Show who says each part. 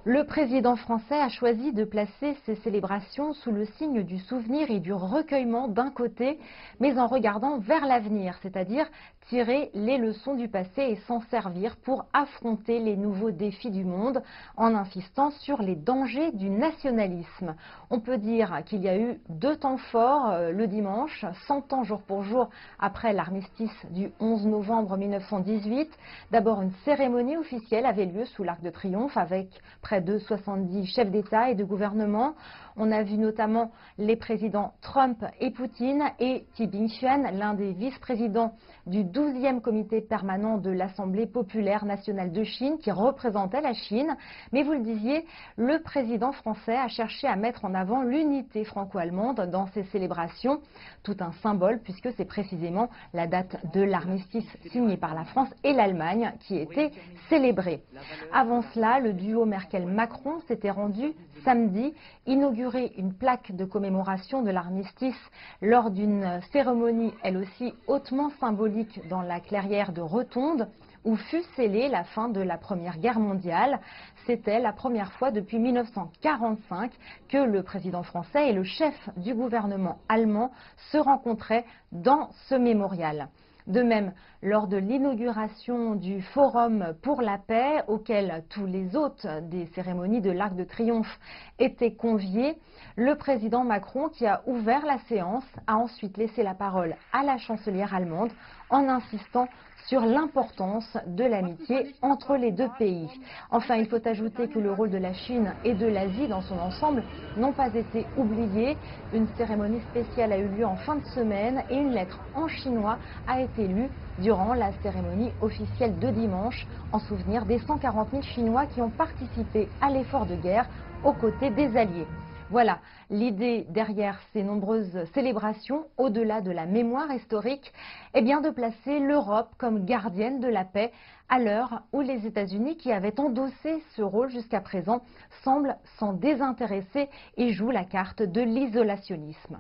Speaker 1: Le président français a choisi de placer ces célébrations sous le signe du souvenir et du recueillement d'un côté, mais en regardant vers l'avenir, c'est-à-dire tirer les leçons du passé et s'en servir pour affronter les nouveaux défis du monde en insistant sur les dangers du nationalisme. On peut dire qu'il y a eu deux temps forts le dimanche, 100 ans jour pour jour après l'armistice du 11 novembre 1918. D'abord, une cérémonie officielle avait lieu sous l'Arc de Triomphe avec près de 70 chefs d'État et de gouvernement. On a vu notamment les présidents Trump et Poutine et Xi Jinping, l'un des vice-présidents du 12e comité permanent de l'Assemblée populaire nationale de Chine qui représentait la Chine. Mais vous le disiez, le président français a cherché à mettre en avant l'unité franco-allemande dans ces célébrations. Tout un symbole puisque c'est précisément la date de l'armistice signé par la France et l'Allemagne qui était célébrée. Avant cela, le duo Merkel-Macron s'était rendu samedi inaugurer une plaque de commémoration de l'armistice lors d'une cérémonie elle aussi hautement symbolique dans la clairière de Rotonde où fut scellée la fin de la Première Guerre mondiale. C'était la première fois depuis 1945 que le président français et le chef du gouvernement allemand se rencontraient dans ce mémorial. De même, lors de l'inauguration du Forum pour la paix, auquel tous les hôtes des cérémonies de l'Arc de Triomphe étaient conviés, le président Macron, qui a ouvert la séance, a ensuite laissé la parole à la chancelière allemande en insistant sur l'importance de l'amitié entre les deux pays. Enfin, il faut ajouter que le rôle de la Chine et de l'Asie dans son ensemble n'ont pas été oubliés. Une cérémonie spéciale a eu lieu en fin de semaine et une lettre en chinois a été lue durant la cérémonie officielle de dimanche en souvenir des 140 000 Chinois qui ont participé à l'effort de guerre aux côtés des Alliés. Voilà l'idée derrière ces nombreuses célébrations, au-delà de la mémoire historique, est bien de placer l'Europe comme gardienne de la paix à l'heure où les États-Unis, qui avaient endossé ce rôle jusqu'à présent, semblent s'en désintéresser et jouent la carte de l'isolationnisme.